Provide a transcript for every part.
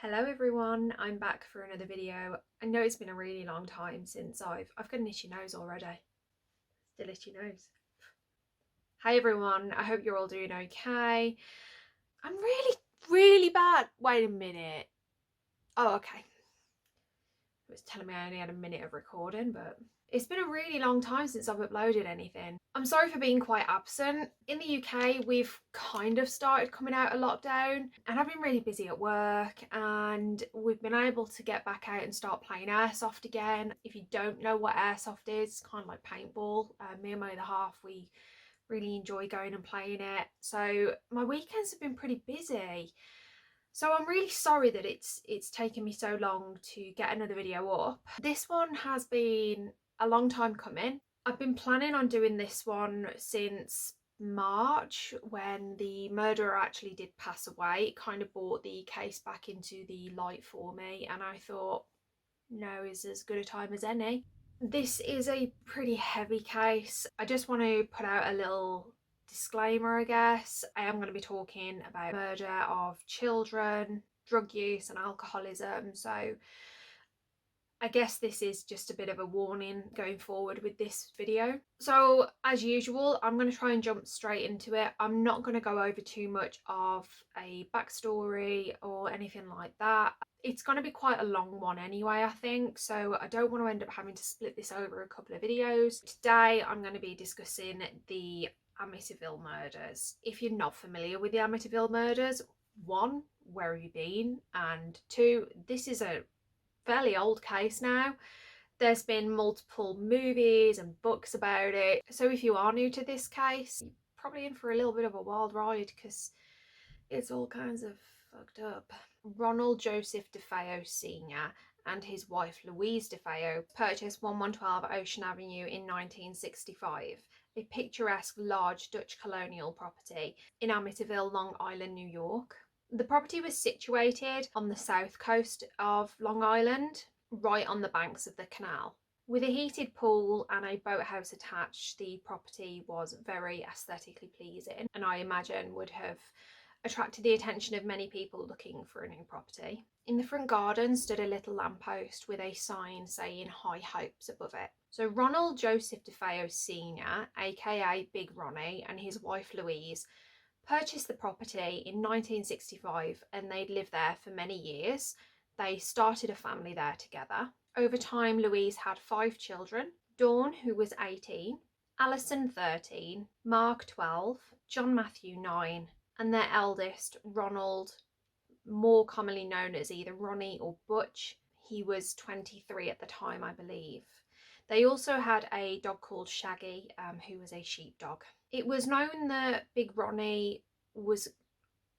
Hello everyone, I'm back for another video. I know it's been a really long time since I've got an itchy nose already. Still itchy nose. Hi everyone, I hope you're all doing okay. I'm really bad. Wait a minute. Oh, okay. It was telling me I only had a minute of recording, but it's been a really long time since I've uploaded anything. I'm sorry for being quite absent. In the UK, we've kind of started coming out of lockdown and I've been really busy at work, and we've been able to get back out and start playing airsoft again. If you don't know what airsoft is, it's kind of like paintball. Me and my other half, we really enjoy going and playing it. So my weekends have been pretty busy. So I'm really sorry that it's taken me so long to get another video up. This one has been a long time coming. I've been planning on doing this one since March, when the murderer actually did pass away. It kind of brought the case back into the light for me, and I thought now is as good a time as any. This is a pretty heavy case. I just want to put out a little disclaimer, I guess. I am going to be talking about murder of children, drug use and alcoholism, so I guess this is just a bit of a warning going forward with this video. So as usual, I'm going to try and jump straight into it. I'm not going to go over too much of a backstory or anything like that. It's going to be quite a long one anyway, I think, so I don't want to end up having to split this over a couple of videos. Today I'm going to be discussing the Amityville Murders. If you're not familiar with the Amityville Murders, one, where have you been? And two, this is a fairly old case now. There's been multiple movies and books about it. So if you are new to this case, you're probably in for a little bit of a wild ride because it's all kinds of fucked up. Ronald Joseph DeFeo Sr. and his wife Louise DeFeo purchased 1112 Ocean Avenue in 1965, a picturesque large Dutch colonial property in Amityville, Long Island, New York. The property was situated on the south coast of Long Island, right on the banks of the canal. With a heated pool and a boathouse attached, the property was very aesthetically pleasing, and I imagine would have attracted the attention of many people looking for a new property. In the front garden stood a little lamppost with a sign saying High Hopes above it. So Ronald Joseph DeFeo Sr., aka Big Ronnie, and his wife Louise purchased the property in 1965, and they'd lived there for many years. They started a family there together. Over time, Louise had 5 children: Dawn, who was 18, Alison 13, Mark 12, John Matthew 9, and their eldest, Ronald, more commonly known as either Ronnie or Butch. He was 23 at the time, I believe. They also had a dog called Shaggy, who was a sheepdog. It was known that Big Ronnie was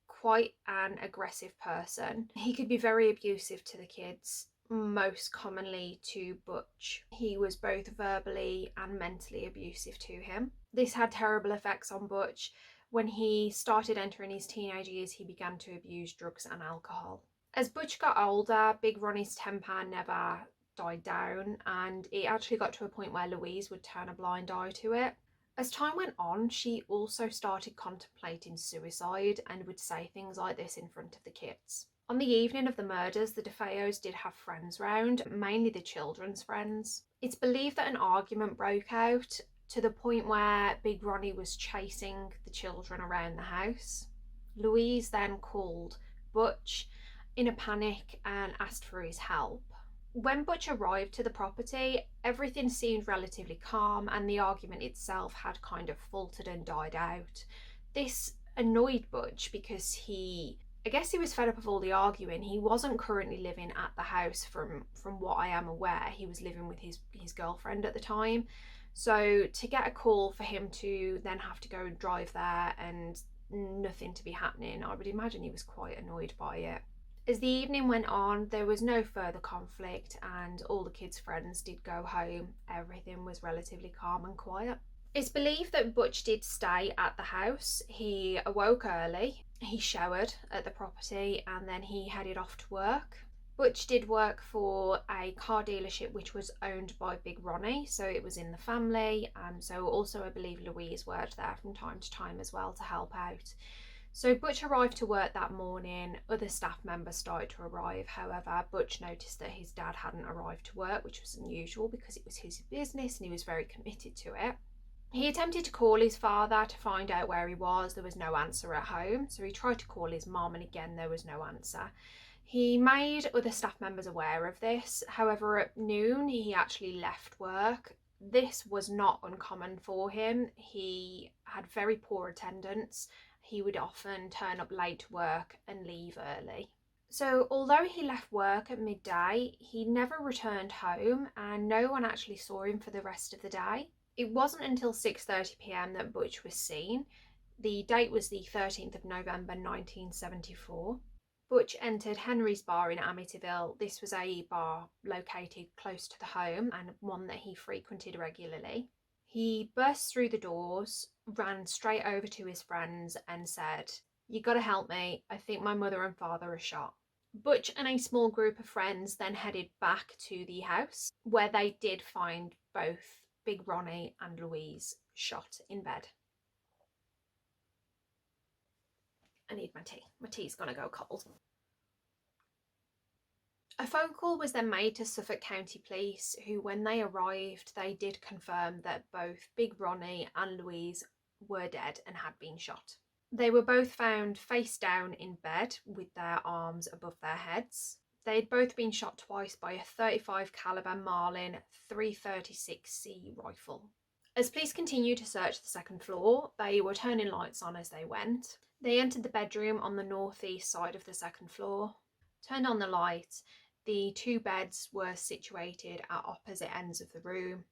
quite an aggressive person. He could be very abusive to the kids, most commonly to Butch. He was both verbally and mentally abusive to him. This had terrible effects on Butch. When he started entering his teenage years, he began to abuse drugs and alcohol. As Butch got older, Big Ronnie's temper never died down, and it actually got to a point where Louise would turn a blind eye to it. As time went on, she also started contemplating suicide and would say things like this in front of the kids. On the evening of the murders, the DeFeos did have friends round, mainly the children's friends. It's believed that an argument broke out to the point where Big Ronnie was chasing the children around the house. Louise then called Butch in a panic and asked for his help. When Butch arrived to the property, everything seemed relatively calm and the argument itself had kind of faltered and died out. This annoyed Butch because I guess he was fed up of all the arguing. He wasn't currently living at the house from what I am aware. He was living with his girlfriend at the time. So to get a call for him to then have to go and drive there and nothing to be happening, I would imagine he was quite annoyed by it. As the evening went on, there was no further conflict and all the kids' friends did go home. Everything was relatively calm and quiet. It's believed that Butch did stay at the house. He awoke early, he showered at the property, and then he headed off to work. Butch did work for a car dealership which was owned by Big Ronnie, so it was in the family, and so also I believe Louise worked there from time to time as well to help out. So Butch arrived to work that morning. Other staff members started to arrive. However, Butch noticed that his dad hadn't arrived to work, which was unusual because it was his business and he was very committed to it. He attempted to call his father to find out where he was. There was no answer at home. So he tried to call his mum and again there was no answer. He made other staff members aware of this. However, at noon he actually left work. This was not uncommon for him. He had very poor attendance. He would often turn up late to work and leave early. So although he left work at midday, he never returned home and no one actually saw him for the rest of the day. It wasn't until 6:30 p.m. that Butch was seen. The date was the 13th of November 1974. Butch entered Henry's bar in Amityville. This was a bar located close to the home and one that he frequented regularly. He burst through the doors, ran straight over to his friends and said, "You gotta help me. I think my mother and father are shot." Butch and a small group of friends then headed back to the house where they did find both Big Ronnie and Louise shot in bed. I need my tea. My tea's gonna go cold. A phone call was then made to Suffolk County Police, who, when they arrived, they did confirm that both Big Ronnie and Louise were dead and had been shot. They were both found face down in bed with their arms above their heads. They had both been shot twice by a .35 caliber Marlin 336C rifle. As police continued to search the second floor, they were turning lights on as they went. They entered the bedroom on the northeast side of the second floor, turned on the light. The two beds were situated at opposite ends of the room,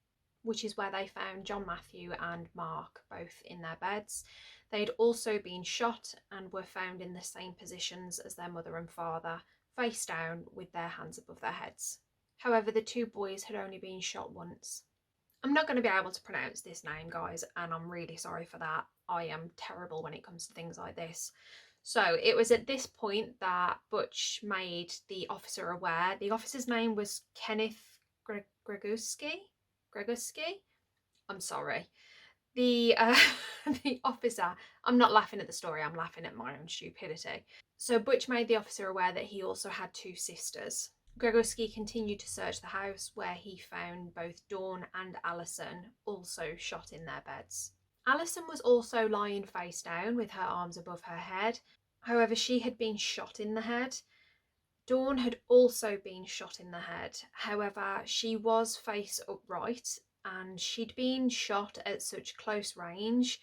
which is where they found John Matthew and Mark, both in their beds. They'd also been shot and were found in the same positions as their mother and father, face down with their hands above their heads. However, the two boys had only been shot once. I'm not going to be able to pronounce this name, guys, and I'm really sorry for that. I am terrible when it comes to things like this. So it was at this point that Butch made the officer aware. The officer's name was Kenneth Greguski. I'm sorry. The officer, I'm not laughing at the story, I'm laughing at my own stupidity. So Butch made the officer aware that he also had two sisters. Greguski continued to search the house where he found both Dawn and Alison also shot in their beds. Alison was also lying face down with her arms above her head. However, she had been shot in the head. Dawn had also been shot in the head. However, she was face upright and she'd been shot at such close range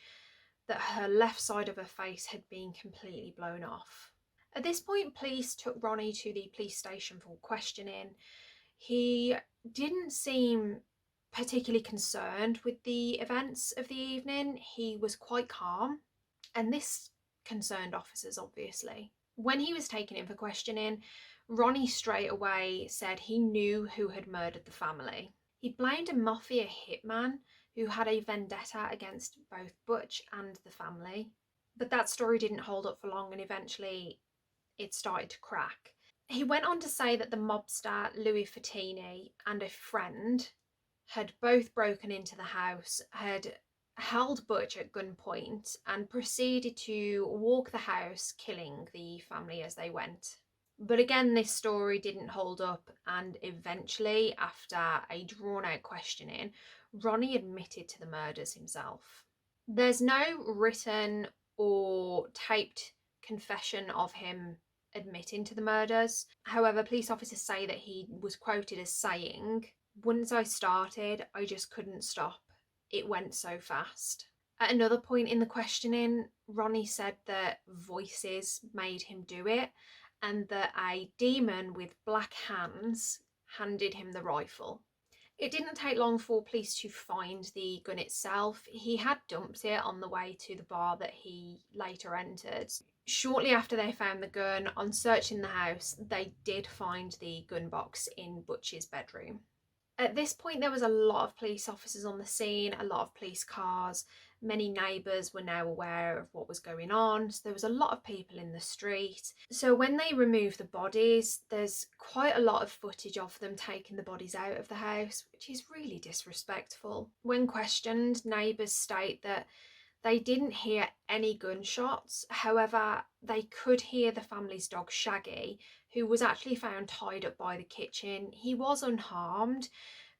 that her left side of her face had been completely blown off. At this point, police took Ronnie to the police station for questioning. He didn't seem particularly concerned with the events of the evening. He was quite calm, and this concerned officers, obviously. When he was taken in for questioning, Ronnie straight away said he knew who had murdered the family. He blamed a mafia hitman who had a vendetta against both Butch and the family. But that story didn't hold up for long and eventually it started to crack. He went on to say that the mobster Louis Fettini and a friend had both broken into the house, had held Butch at gunpoint and proceeded to walk the house, killing the family as they went. But again, this story didn't hold up, and eventually, after a drawn-out questioning, Ronnie admitted to the murders himself. There's no written or taped confession of him admitting to the murders. However, police officers say that he was quoted as saying, "Once I started, I just couldn't stop. It went so fast." At another point in the questioning, Ronnie said that voices made him do it and that a demon with black hands handed him the rifle. It didn't take long for police to find the gun itself. He had dumped it on the way to the bar that he later entered. Shortly after they found the gun, on searching the house, they did find the gun box in Butch's bedroom. At this point, there was a lot of police officers on the scene, a lot of police cars. Many neighbours were now aware of what was going on, so there was a lot of people in the street. So when they removed the bodies, there's quite a lot of footage of them taking the bodies out of the house, which is really disrespectful. When questioned, neighbours state that They didn't hear any gunshots. However, they could hear the family's dog Shaggy, who was actually found tied up by the kitchen. He was unharmed,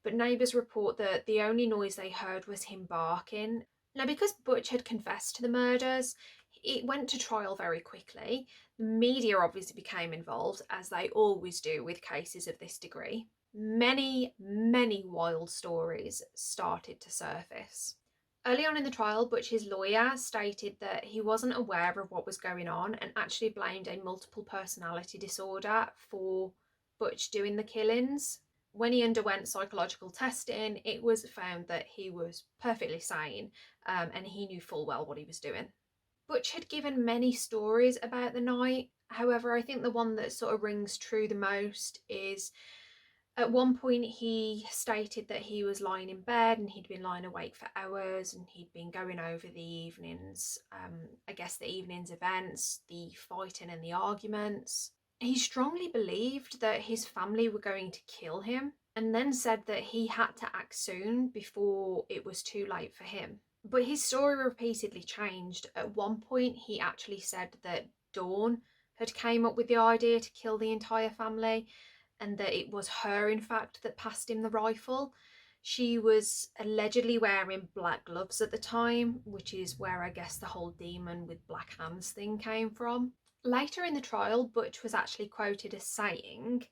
but neighbours report that the only noise they heard was him barking. Now, because Butch had confessed to the murders, it went to trial very quickly. The media obviously became involved, as they always do with cases of this degree. Many, many wild stories started to surface. Early on in the trial, Butch's lawyer stated that he wasn't aware of what was going on and actually blamed a multiple personality disorder for Butch doing the killings. When he underwent psychological testing, it was found that he was perfectly sane, and he knew full well what he was doing. Butch had given many stories about the night. However, I think the one that sort of rings true the most is at one point he stated that he was lying in bed and he'd been lying awake for hours and he'd been going over the evening's, I guess the evening's events, the fighting and the arguments. He strongly believed that his family were going to kill him and then said that he had to act soon before it was too late for him. But his story repeatedly changed. At one point he actually said that Dawn had came up with the idea to kill the entire family, and that it was her, in fact, that passed him the rifle. She was allegedly wearing black gloves at the time, which is where I guess the whole demon with black hands thing came from. Later in the trial, Butch was actually quoted as saying,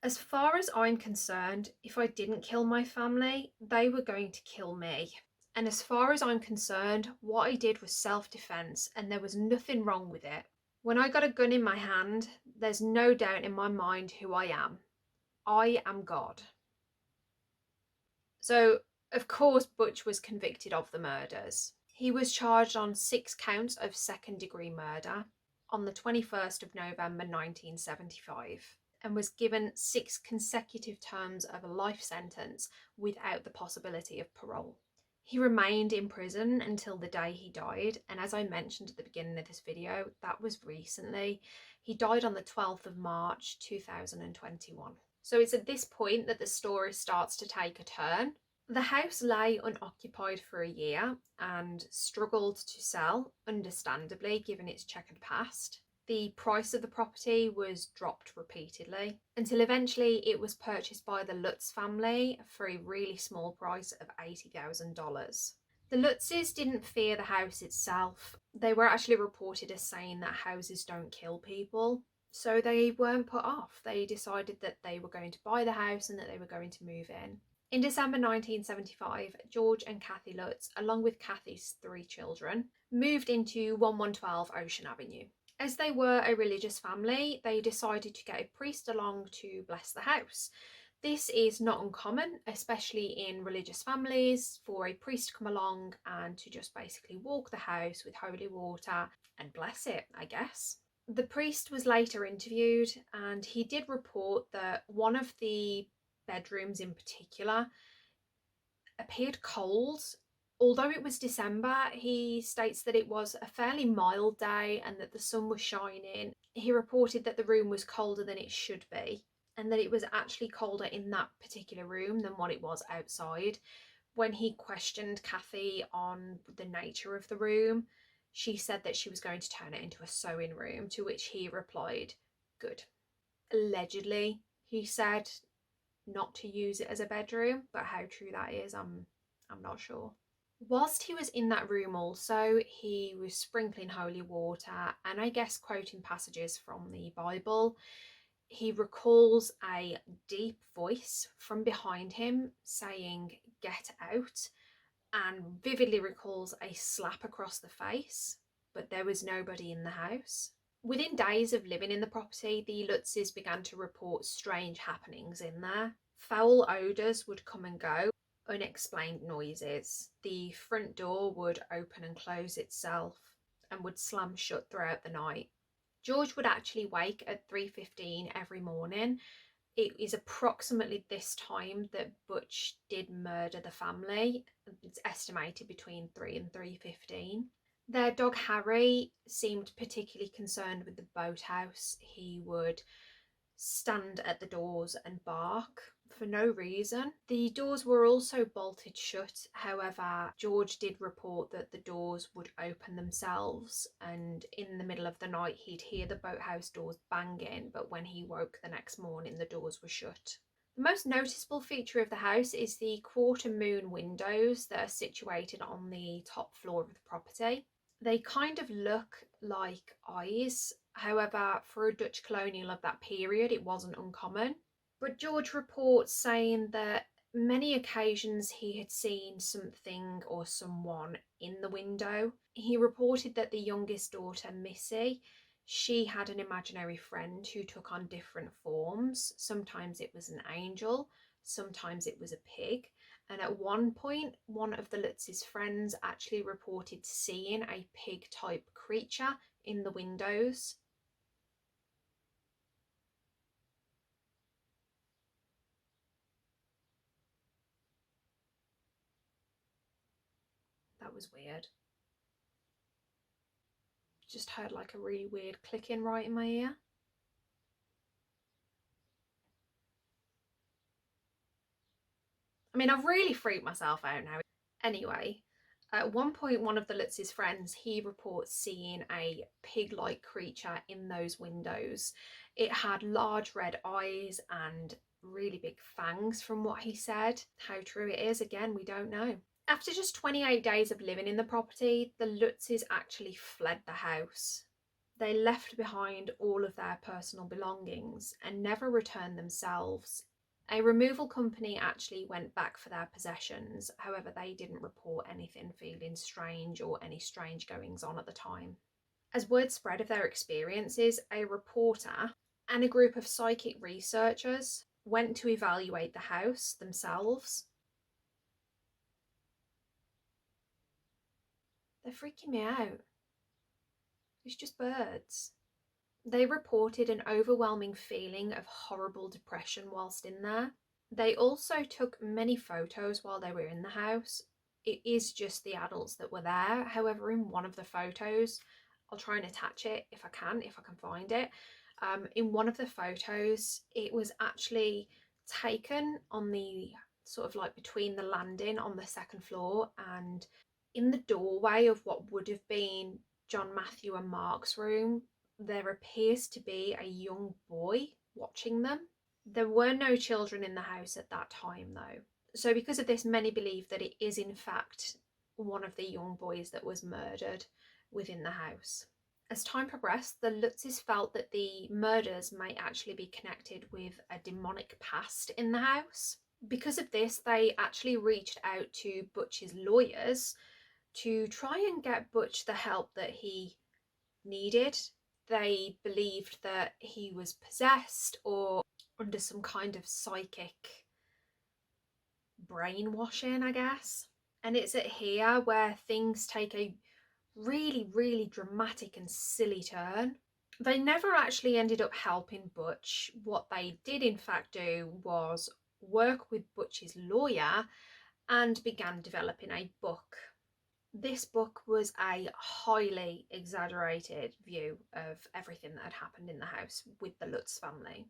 "As far as I'm concerned, if I didn't kill my family, they were going to kill me. And as far as I'm concerned, what I did was self-defense and there was nothing wrong with it. When I got a gun in my hand, there's no doubt in my mind who I am. I am God." So, of course, Butch was convicted of the murders. He was charged on 6 counts of second-degree murder on the 21st of November 1975 and was given 6 consecutive terms of a life sentence without the possibility of parole. He remained in prison until the day he died, and as I mentioned at the beginning of this video, that was recently. He died on the 12th of March 2021. So it's at this point that the story starts to take a turn. The house lay unoccupied for a year and struggled to sell, understandably, given its checkered past. The price of the property was dropped repeatedly until eventually it was purchased by the Lutz family for a really small price of $80,000. The Lutzes didn't fear the house itself. They were actually reported as saying that houses don't kill people. So they weren't put off. They decided that they were going to buy the house and that they were going to move in. In December 1975, George and Kathy Lutz, along with Kathy's 3 children, moved into 1112 Ocean Avenue. As they were a religious family, they decided to get a priest along to bless the house. This is not uncommon, especially in religious families, for a priest to come along and to just basically walk the house with holy water and bless it, I guess. The priest was later interviewed and he did report that one of the bedrooms in particular appeared cold. Although it was December, he states that it was a fairly mild day and that the sun was shining. He reported that the room was colder than it should be and that it was actually colder in that particular room than what it was outside. When he questioned Kathy on the nature of the room, she said that she was going to turn it into a sewing room, to which he replied, "Good." Allegedly, he said not to use it as a bedroom, but how true that is, I'm not sure. Whilst he was in that room also, he was sprinkling holy water and I guess quoting passages from the Bible. He recalls a deep voice from behind him saying, "Get out," and vividly recalls a slap across the face, but there was nobody in the house. Within days of living in the property, the Lutzes began to report strange happenings in there. Foul odours would come and go, unexplained noises. The front door would open and close itself and would slam shut throughout the night. George would actually wake at 3:15 every morning. It is approximately this time that Butch did murder the family. It's estimated between 3 and 3:15. Their dog Harry seemed particularly concerned with the boathouse. He would stand at the doors and bark. for no reason. The doors were also bolted shut. However, George did report that the doors would open themselves, and in the middle of the night he'd hear the boathouse doors banging, but when he woke the next morning the doors were shut. The most noticeable feature of the house is the quarter moon windows that are situated on the top floor of the property. They kind of look like eyes. However, for a Dutch colonial of that period, it wasn't uncommon. But George reports saying that many occasions he had seen something or someone in the window. He reported that the youngest daughter, Missy, she had an imaginary friend who took on different forms. Sometimes it was an angel, sometimes it was a pig. And at one point, one of the Lutz's friends actually reported seeing a pig-type creature in the windows. That was weird. Just heard like a really weird clicking right in my ear. I mean, I've really freaked myself out now. Anyway, at one point, one of the Lutz's friends, he reports seeing a pig-like creature in those windows. It had large red eyes and really big fangs from what he said. How true it is, again, we don't know. After just 28 days of living in the property, the Lutzes actually fled the house. They left behind all of their personal belongings and never returned themselves. A removal company actually went back for their possessions. However, they didn't report anything feeling strange or any strange goings on at the time. As word spread of their experiences, a reporter and a group of psychic researchers went to evaluate the house themselves. They're freaking me out. It's just birds. They reported an overwhelming feeling of horrible depression whilst in there. They also took many photos while they were in the house. It is just the adults that were there. However, in one of the photos, I'll try and attach it if I can find it. In one of the photos, it was actually taken on the sort of like between the landing on the second floor, and in the doorway of what would have been John, Matthew and Mark's room, there appears to be a young boy watching them. There were no children in the house at that time though. So because of this, many believe that it is in fact one of the young boys that was murdered within the house. As time progressed, the Lutzes felt that the murders may actually be connected with a demonic past in the house. Because of this, they actually reached out to Butch's lawyers to try and get Butch the help that he needed. They believed that he was possessed or under some kind of psychic brainwashing, I guess. And it's at here where things take a really, really dramatic and silly turn. They never actually ended up helping Butch. What they did in fact do was work with Butch's lawyer and began developing a book. This book was a highly exaggerated view of everything that had happened in the house with the Lutz family.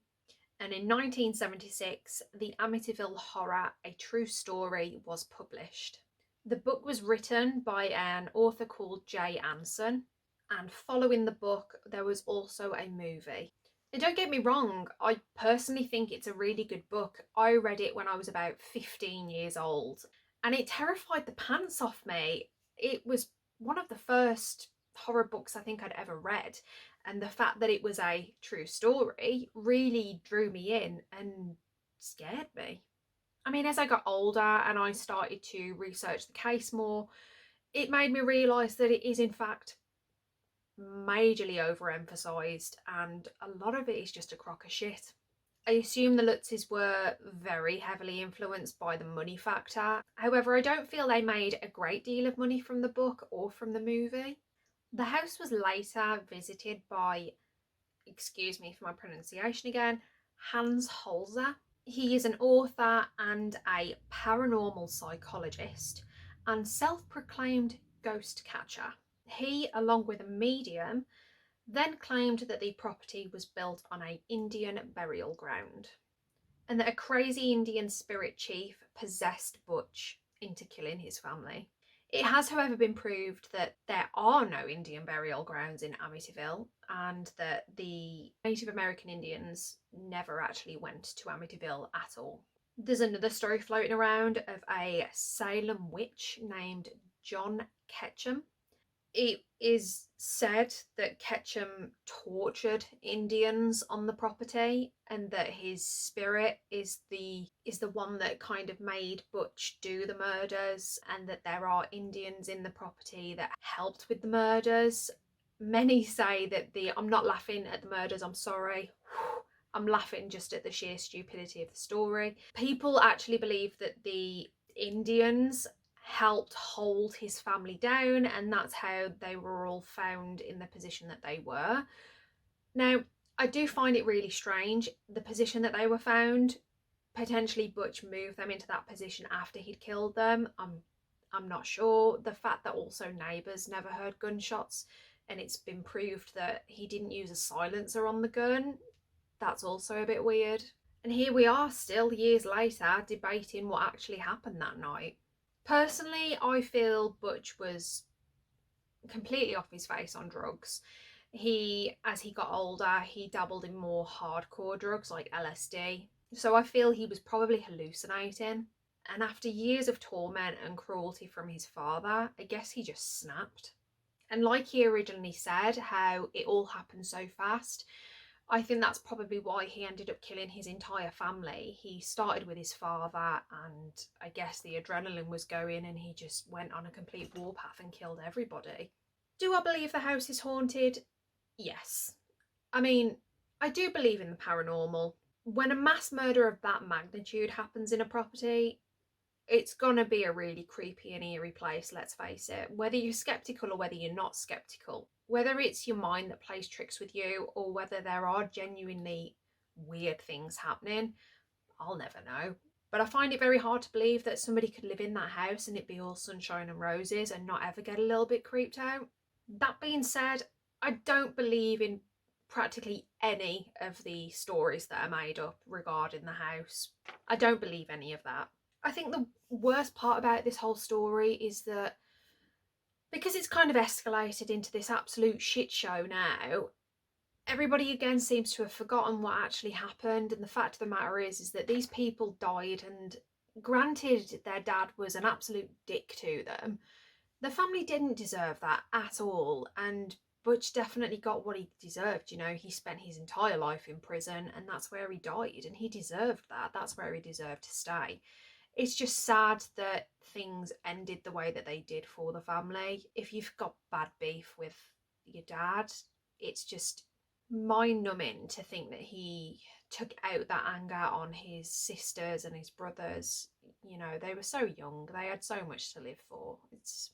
And in 1976, the Amityville Horror, A True Story, was published. The book was written by an author called Jay Anson, and following the book, there was also a movie. And don't get me wrong, I personally think it's a really good book. I read it when I was about 15 years old, and it terrified the pants off me. It was one of the first horror books I think I'd ever read, and the fact that it was a true story really drew me in and scared me. I mean, as I got older and I started to research the case more, it made me realise that it is in fact majorly overemphasised, and a lot of it is just a crock of shit. I assume the Lutzes were very heavily influenced by the money factor. However, I don't feel they made a great deal of money from the book or from the movie. The house was later visited by, excuse me for my pronunciation again, Hans Holzer. He is an author and a paranormal psychologist and self-proclaimed ghost catcher. He, along with a medium, then claimed that the property was built on an Indian burial ground. and that a crazy Indian spirit chief possessed Butch into killing his family. It has, however, been proved that there are no Indian burial grounds in Amityville and that the Native American Indians never actually went to Amityville at all. There's another story floating around of a Salem witch named John Ketchum. It is said that Ketchum tortured Indians on the property and that his spirit is the one that kind of made Butch do the murders, and that there are Indians in the property that helped with the murders. Many say that I'm not laughing at the murders, I'm sorry. I'm laughing just at the sheer stupidity of the story. People actually believe that the Indians helped hold his family down, and that's how they were all found in the position that they were. Now, I do find it really strange, the position that they were found. Potentially Butch moved them into that position after he'd killed them. I'm not sure. The fact that also neighbours never heard gunshots, and it's been proved that he didn't use a silencer on the gun, that's also a bit weird. And here we are still years later debating what actually happened that night. Personally, I feel Butch was completely off his face on drugs. As he got older, he dabbled in more hardcore drugs like LSD. So I feel he was probably hallucinating. And after years of torment and cruelty from his father, I guess he just snapped. And like he originally said, how it all happened so fast, I think that's probably why he ended up killing his entire family. He started with his father, and I guess the adrenaline was going and he just went on a complete warpath and killed everybody. Do I believe the house is haunted? Yes. I mean, I do believe in the paranormal. When a mass murder of that magnitude happens in a property, it's gonna be a really creepy and eerie place, let's face it. Whether you're skeptical or whether you're not skeptical, whether it's your mind that plays tricks with you or whether there are genuinely weird things happening, I'll never know. But I find it very hard to believe that somebody could live in that house and it be all sunshine and roses and not ever get a little bit creeped out. That being said, I don't believe in practically any of the stories that are made up regarding the house. I don't believe any of that. I think the worst part about this whole story is that because it's kind of escalated into this absolute shit show now, everybody again seems to have forgotten what actually happened. And the fact of the matter is that these people died, and granted their dad was an absolute dick to them, the family didn't deserve that at all. And Butch definitely got what he deserved. You know, he spent his entire life in prison and that's where he died, and he deserved that. That's where he deserved to stay. It's just sad that things ended the way that they did for the family. If you've got bad beef with your dad, it's just mind-numbing to think that he took out that anger on his sisters and his brothers. You know, they were so young, they had so much to live for. It's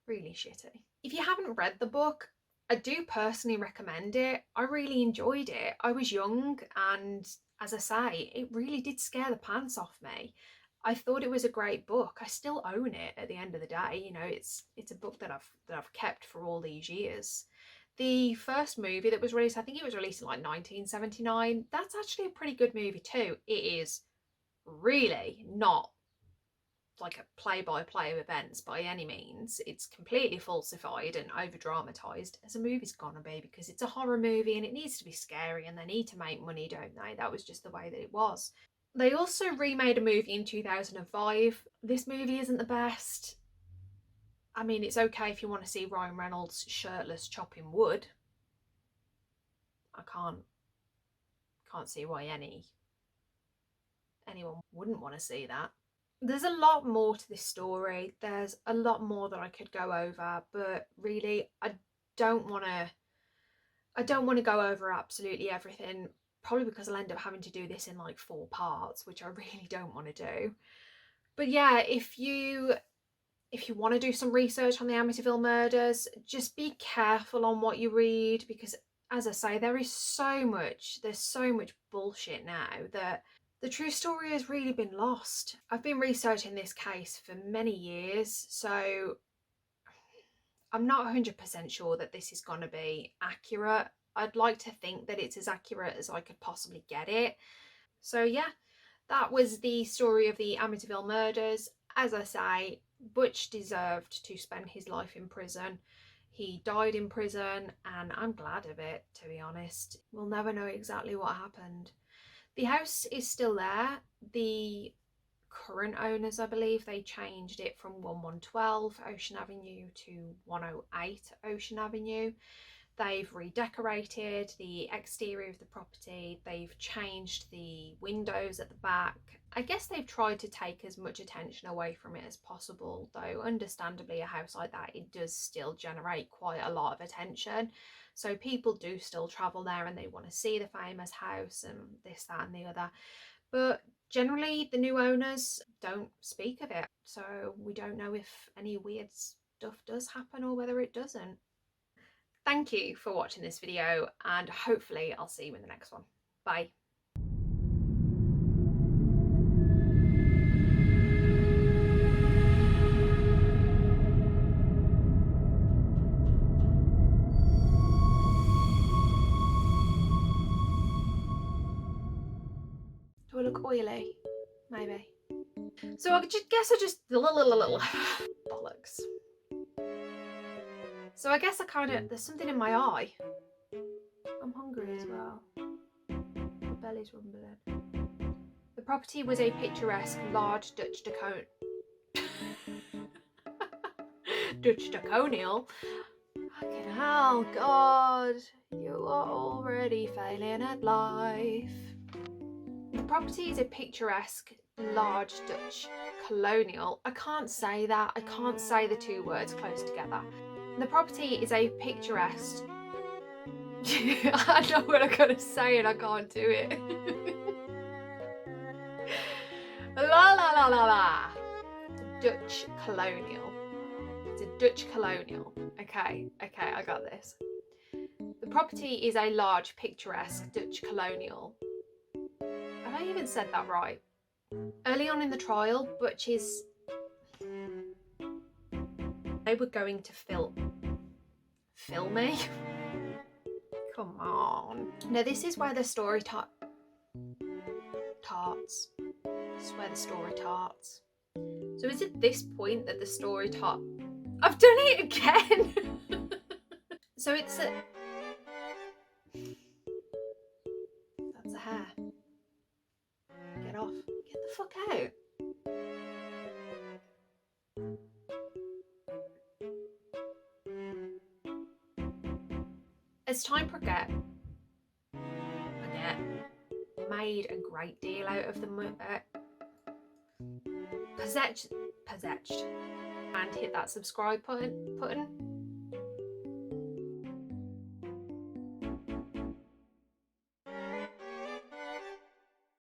really shitty. If you haven't read the book, I do personally recommend it. I really enjoyed it. I was young, and as I say, it really did scare the pants off me. I thought it was a great book. I still own it at the end of the day. You know, it's a book that I've kept for all these years. The first movie that was released, I think it was released in like 1979. That's actually a pretty good movie too. It is really not like a play-by-play of events by any means. It's completely falsified and over-dramatized, as a movie's gonna be, because it's a horror movie and it needs to be scary and they need to make money, don't they? That was just the way that it was. They also remade a movie in 2005. This movie isn't the best. I mean, it's okay if you want to see Ryan Reynolds shirtless chopping wood. I can't see why anyone wouldn't want to see that. There's a lot more to this story. There's a lot more that I could go over, but really I don't want to go over absolutely everything, probably because I'll end up having to do this in like 4 parts, which I really don't want to do. But yeah, if you want to do some research on the Amityville murders, just be careful on what you read, because as I say, there's so much bullshit now that the true story has really been lost. I've been researching this case for many years, so I'm not 100% sure that this is going to be accurate. I'd like to think that it's as accurate as I could possibly get it. So yeah, that was the story of the Amityville murders. As I say, Butch deserved to spend his life in prison. He died in prison, and I'm glad of it, to be honest. We'll never know exactly what happened. The house is still there. The current owners, I believe, they changed it from 1112 Ocean Avenue to 108 Ocean Avenue. They've redecorated the exterior of the property, they've changed the windows at the back. I guess they've tried to take as much attention away from it as possible, though understandably a house like that, it does still generate quite a lot of attention. So people do still travel there and they want to see the famous house and this, that and the other. But generally the new owners don't speak of it, so we don't know if any weird stuff does happen or whether it doesn't. Thank you for watching this video, and hopefully I'll see you in the next one. Bye. Do I look oily? Maybe. So I guess I just bollocks. So I guess there's something in my eye. I'm hungry as well. My belly's rumbling. The property was a picturesque, large Dutch Dutch Deconial. Fucking hell, God, you are already failing at life. The property is a picturesque, large Dutch colonial. I can't say that. I can't say the two words close together. The property is a picturesque. I know what I'm gonna say and I can't do it. La la la la la. Dutch colonial. It's a Dutch colonial. Okay, I got this. The property is a large, picturesque Dutch colonial. Have I even said that right? Early on in the trial, Butch's... They were going to film me? Come on. Now this is where the story tarts. This is where the story tarts. So is it this point that the story tart... I've done it again! So it's a... That's a hair. Get off. Get the fuck out. As time progressed, made a great deal out of the possessed and hit that subscribe button.